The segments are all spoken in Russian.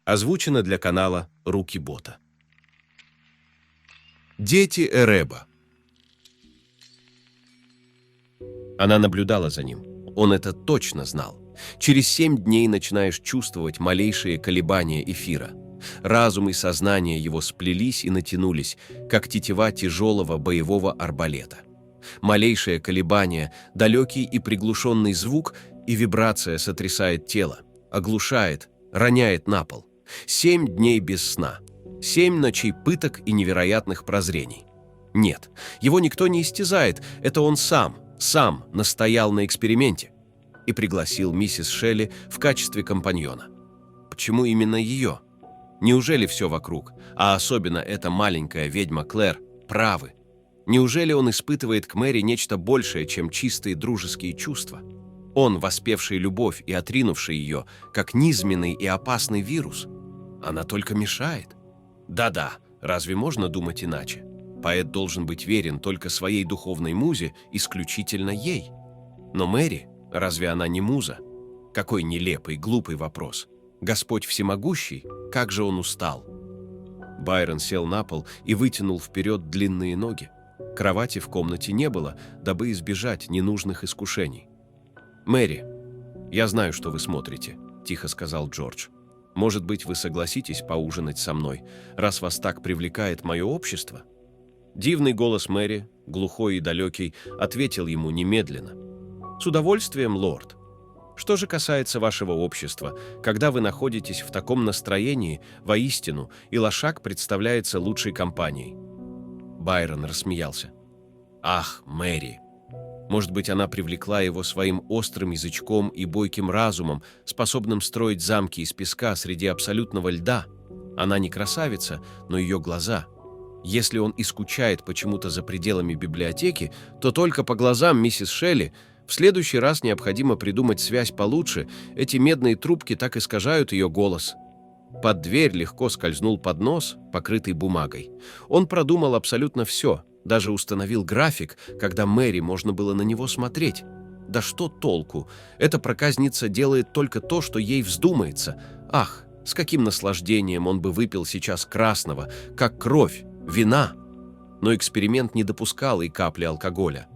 Озвучено для канала «Руки Бота». Дети Эреба. Она наблюдала за ним. Он это точно знал. Через 7 дней начинаешь чувствовать малейшие колебания эфира. Разум и сознание его сплелись и натянулись, как тетива тяжелого боевого арбалета. Малейшее колебание, далекий и приглушенный звук, и вибрация сотрясает тело, оглушает, роняет на пол. 7 дней без сна. 7 ночей пыток и невероятных прозрений. Нет, его никто не истязает, это он сам настоял на эксперименте и пригласил миссис Шелли в качестве компаньона. Почему именно ее? Неужели все вокруг, а особенно эта маленькая ведьма Клэр, правы? Неужели он испытывает к Мэри нечто большее, чем чистые дружеские чувства? Он, воспевший любовь и отринувший ее, как низменный и опасный вирус? Она только мешает. Да-да, разве можно думать иначе? Поэт должен быть верен только своей духовной музе, исключительно ей. Но Мэри, разве она не муза? Какой нелепый, глупый вопрос. Господь всемогущий, как же он устал. Байрон сел на пол и вытянул вперед длинные ноги. Кровати в комнате не было, дабы избежать ненужных искушений. «Мэри, я знаю, что вы смотрите», — тихо сказал Джордж. «Может быть, вы согласитесь поужинать со мной, раз вас так привлекает мое общество?» Дивный голос Мэри, глухой и далекий, ответил ему немедленно. «С удовольствием, лорд. Что же касается вашего общества, когда вы находитесь в таком настроении, воистину, и лошак представляется лучшей компанией». Байрон рассмеялся. «Ах, Мэри! Может быть, она привлекла его своим острым язычком и бойким разумом, способным строить замки из песка среди абсолютного льда. Она не красавица, но ее глаза. Если он и скучает почему-то за пределами библиотеки, то только по глазам миссис Шелли. В следующий раз необходимо придумать связь получше, эти медные трубки так искажают ее голос». Под дверь легко скользнул поднос, покрытый бумагой. Он продумал абсолютно все, даже установил график, когда Мэри можно было на него смотреть. Да что толку? Эта проказница делает только то, что ей вздумается. Ах, с каким наслаждением он бы выпил сейчас красного, как кровь, вина. Но эксперимент не допускал и капли алкоголя.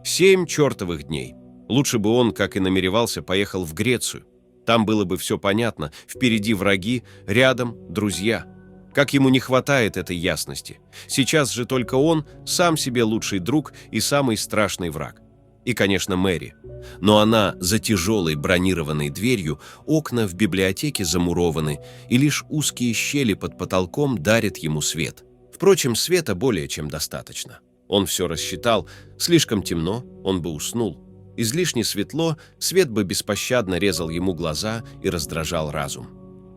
7 чертовых дней. Лучше бы он, как и намеревался, поехал в Грецию. Там было бы все понятно. Впереди враги, рядом друзья. Как ему не хватает этой ясности. Сейчас же только он, сам себе лучший друг и самый страшный враг. И, конечно, Мэри. Но она за тяжелой бронированной дверью, окна в библиотеке замурованы, и лишь узкие щели под потолком дарят ему свет. Впрочем, света более чем достаточно. Он все рассчитал. Слишком темно, он бы уснул. Излишне светло, свет бы беспощадно резал ему глаза и раздражал разум.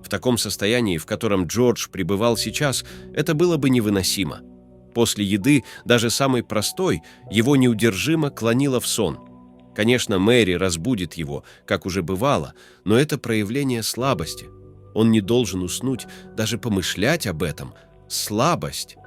В таком состоянии, в котором Джордж пребывал сейчас, это было бы невыносимо. После еды, даже самой простой, его неудержимо клонило в сон. Конечно, Мэри разбудит его, как уже бывало, но это проявление слабости. Он не должен уснуть, даже помышлять об этом. Слабость.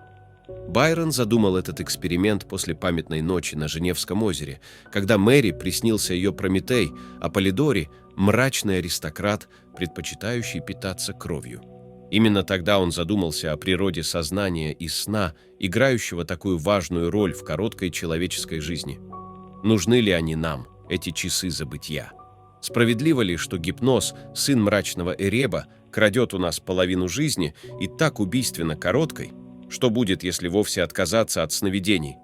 Байрон задумал этот эксперимент после памятной ночи на Женевском озере, когда Мэри приснился ее Прометей, а Полидори – мрачный аристократ, предпочитающий питаться кровью. Именно тогда он задумался о природе сознания и сна, играющего такую важную роль в короткой человеческой жизни. Нужны ли они нам, эти часы забытья? Справедливо ли, что гипноз, сын мрачного Эреба, крадет у нас половину жизни и так убийственно короткой? Что будет, если вовсе отказаться от сновидений?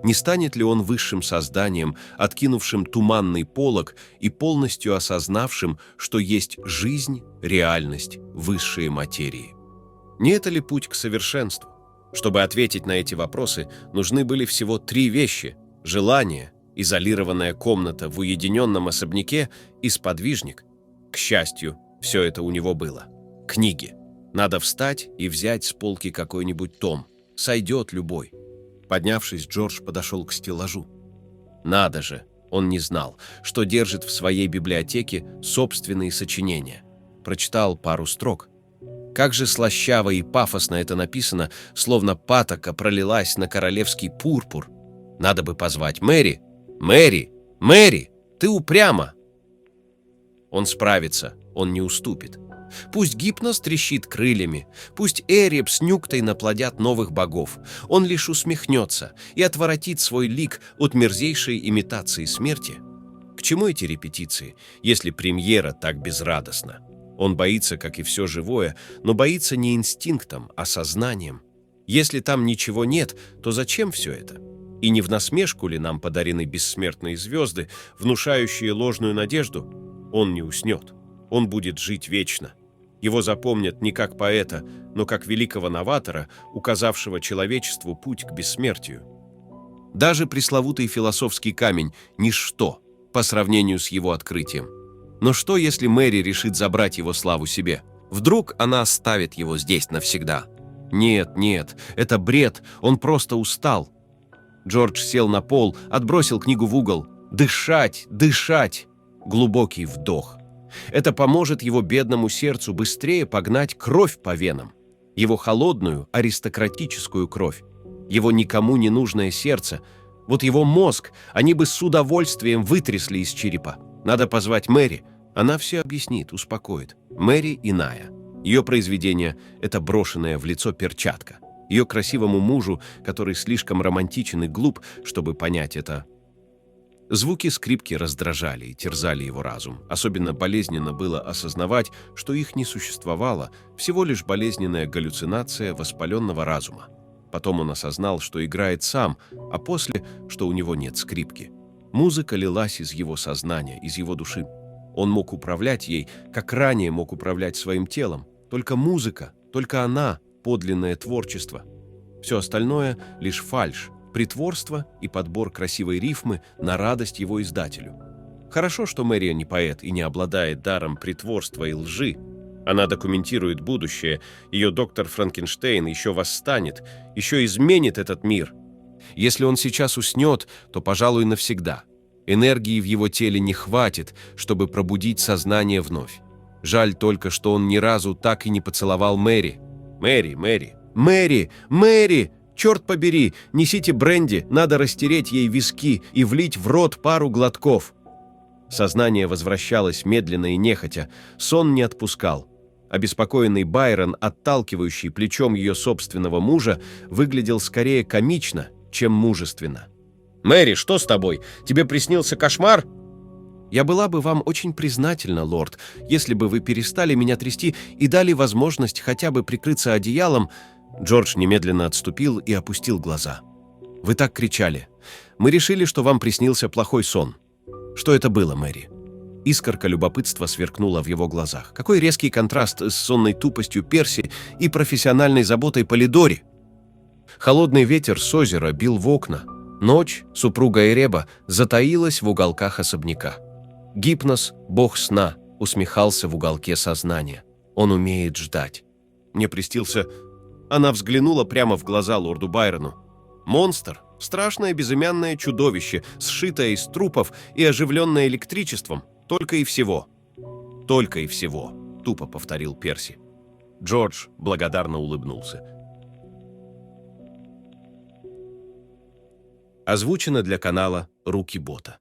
Не станет ли он высшим созданием, откинувшим туманный полог и полностью осознавшим, что есть жизнь, реальность, высшие материи? Не это ли путь к совершенству? Чтобы ответить на эти вопросы, нужны были всего 3 вещи: желание, изолированная комната в уединенном особняке и сподвижник. К счастью, все это у него было. Книги. Надо встать и взять с полки какой-нибудь том. Сойдет любой. Поднявшись, Джордж подошел к стеллажу. Надо же, он не знал, что держит в своей библиотеке собственные сочинения. Прочитал пару строк. Как же слащаво и пафосно это написано, словно патока пролилась на королевский пурпур. Надо бы позвать Мэри. «Мэри! Мэри! Ты упряма!» Он справится, он не уступит. Пусть Гипнос трещит крыльями, пусть Эреб с Нюктой наплодят новых богов, он лишь усмехнется и отворотит свой лик от мерзейшей имитации смерти. К чему эти репетиции, если премьера так безрадостна? Он боится, как и все живое, но боится не инстинктом, а сознанием. Если там ничего нет, то зачем все это? И не в насмешку ли нам подарены бессмертные звезды, внушающие ложную надежду? Он не уснет. Он будет жить вечно. Его запомнят не как поэта, но как великого новатора, указавшего человечеству путь к бессмертию. Даже пресловутый философский камень – ничто по сравнению с его открытием. Но что, если Мэри решит забрать его славу себе? Вдруг она оставит его здесь навсегда? Нет, нет, это бред, он просто устал. Джордж сел на пол, отбросил книгу в угол. Дышать, дышать! Глубокий вдох. Это поможет его бедному сердцу быстрее погнать кровь по венам. Его холодную, аристократическую кровь. Его никому не нужное сердце. Вот его мозг они бы с удовольствием вытрясли из черепа. Надо позвать Мэри. Она все объяснит, успокоит. Мэри иная. Ее произведение – это брошенная в лицо перчатка. Ее красивому мужу, который слишком романтичен и глуп, чтобы понять это. Звуки скрипки раздражали и терзали его разум. Особенно болезненно было осознавать, что их не существовало, всего лишь болезненная галлюцинация воспаленного разума. Потом он осознал, что играет сам, а после, что у него нет скрипки. Музыка лилась из его сознания, из его души. Он мог управлять ей, как ранее мог управлять своим телом. Только музыка, только она – подлинное творчество. Все остальное – лишь фальшь, притворство и подбор красивой рифмы на радость его издателю. Хорошо, что Мэри не поэт и не обладает даром притворства и лжи. Она документирует будущее, ее доктор Франкенштейн еще восстанет, еще изменит этот мир. Если он сейчас уснет, то, пожалуй, навсегда. Энергии в его теле не хватит, чтобы пробудить сознание вновь. Жаль только, что он ни разу так и не поцеловал Мэри. «Мэри, Мэри, Мэри, Мэри! Черт побери, несите бренди, надо растереть ей виски и влить в рот пару глотков». Сознание возвращалось медленно и нехотя, сон не отпускал. Обеспокоенный Байрон, отталкивающий плечом ее собственного мужа, выглядел скорее комично, чем мужественно. «Мэри, что с тобой? Тебе приснился кошмар?» «Я была бы вам очень признательна, лорд, если бы вы перестали меня трясти и дали возможность хотя бы прикрыться одеялом». Джордж немедленно отступил и опустил глаза. «Вы так кричали. Мы решили, что вам приснился плохой сон. Что это было, Мэри?» Искорка любопытства сверкнула в его глазах. Какой резкий контраст с сонной тупостью Перси и профессиональной заботой Полидори. Холодный ветер с озера бил в окна. Ночь, супруга Эреба, затаилась в уголках особняка. Гипнос, бог сна, усмехался в уголке сознания. Он умеет ждать. Мне престился... Она взглянула прямо в глаза лорду Байрону. Монстр, страшное безымянное чудовище, сшитое из трупов и оживленное электричеством. Только и всего. Только и всего, тупо повторил Перси. Джордж благодарно улыбнулся. Озвучено для канала «Руки Бота».